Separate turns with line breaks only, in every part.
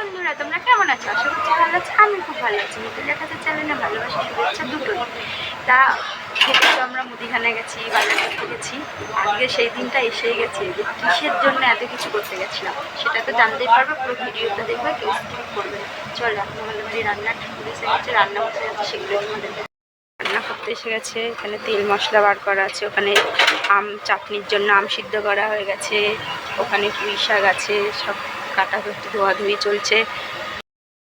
বন্ধুরা, তোমরা কেমন আছো? আশা করছি ভালো আছো। আমি খুব ভালো আছি। মিতুল দেখাতে চ্যানেলে ভালোবাসা শুভেচ্ছা দুটোই। তা খেতে তো আমরা মুদিখানে গেছি, বাজার করতে গেছি। আজকে সেই দিনটা এসেই গেছে যে কিসের জন্য এত কিছু করতে গেছিলাম সেটা তো জানতেই পারবে। পুরো ভিডিওটা দেখবে, কেউ স্কিপ করবে না। চল, এখন আমাদের বাড়ি রান্নার ঠাকুর এসে গেছে, রান্না করতে যাচ্ছে, সেগুলো তোমাদের রান্না করতে এসে গেছে। এখানে তেল মশলা বার করা আছে, ওখানে আম চাটনির জন্য আম সিদ্ধ করা হয়ে গেছে, ওখানে পুঁই শাক আছে, সব কাটা করতে ধোয়াধুয়ি চলছে।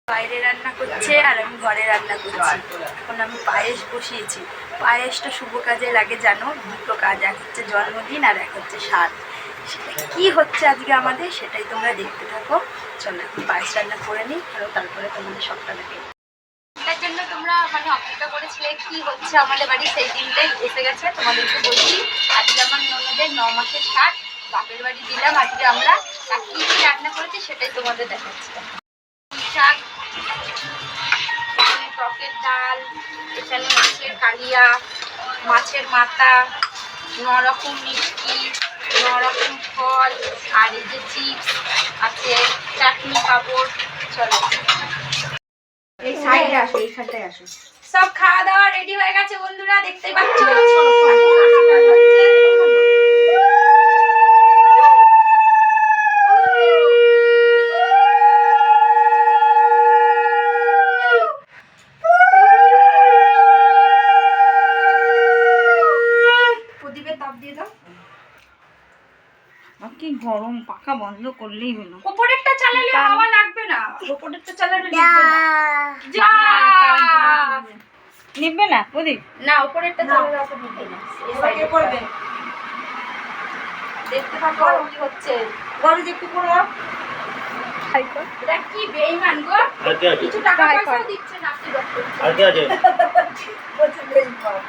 বাইরে রান্না করছে আর আমি ঘরে রান্না করছি। এখন আমি পায়েস বসিয়েছি। পায়েসটা শুভ কাজে লাগে জানো, দুটো কাজ, এক হচ্ছে জন্মদিন আর এক হচ্ছে স্বাদ। সেটা কী হচ্ছে আজকে আমাদের, সেটাই তোমরা দেখতে থাকো। চলো এখন পায়েস রান্না করে নিই, আর তারপরে তোমাদের সবটা দেখে। এটার জন্য তোমরা অপেক্ষা করেছিলে, কি হচ্ছে আমাদের বাড়ি সেই দিনটাই এসে গেছে। তোমাদেরকে বলছি, আজকে আমার ননদের 9 মাসের স্বাদ, বাপের বাড়ি দিলাম। আজকে আমরা কী কী রান্না করেছি সেটাই তোমাদের দেখাচ্ছি। শাক, এখানে টকের ডাল, এখানে মাছের কালিয়া, মাছের মাথা, 9 রকম মিষ্টি, 9 রকম ফল, আর এই যে চিপস আছে, চাটনি পাঁপড়। চলো এই সাইডে আসো, এই সাইডটায় আসো। সব খাওয়া দাওয়া রেডি হয়ে গেছে বন্ধুরা, দেখতেই পাচ্ছ।
কি গরম, পাখা বন্ধ করলেই হলো।
উপরেরটা চালালে হাওয়া লাগবে না, উপরেরটা চালালে
নিবে না প্রদীপ,
না উপরেরটা চালালে অত নিবে না।
এসে করবে,
দেখতে থাকো কি হচ্ছে।
গরু একটু করো।
এটা কি বেঈমান গো, কিছু টাকা পয়সা দিচ্ছে না, কি করছে
আর কি আছে
বলছে বেঈমান।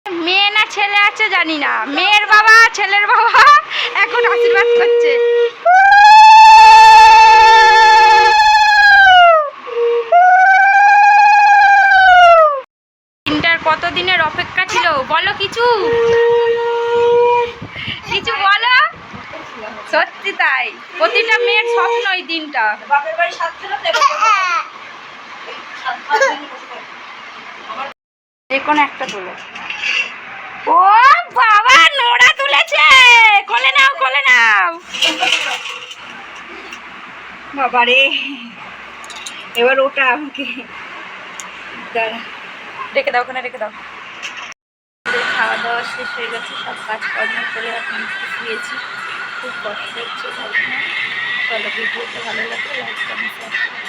মেয়ে না ছেলে আছে জানি না, মেয়ের বাবা ছেলের বাবা এখন আশীর্বাদ করছে। দিনটার কত দিনের অপেক্ষা ছিল বলো, কিছু কিছু বলো। সত্যি তাই, প্রতিটা মেয়ের স্বপ্ন এই দিনটা।
বাপের বাড়ি সাত ছিল
যে কোনো একটা তুলো। ও বাবা, নোড়া তুলেছে, কোলে নাও কোলে নাও।
বাবা রে, এবার ওটা আমাকে
রেখে দাও, ওখানে রেখে দাও। খাওয়া দাওয়া শেষ হয়ে গেছে, সব কাজকর্ম করে এখন একটু শুয়েছি। খুব কষ্ট হচ্ছে। চলো, ভিডিওটা ভালো লাগলে লাইক কমেন্ট শেয়ার।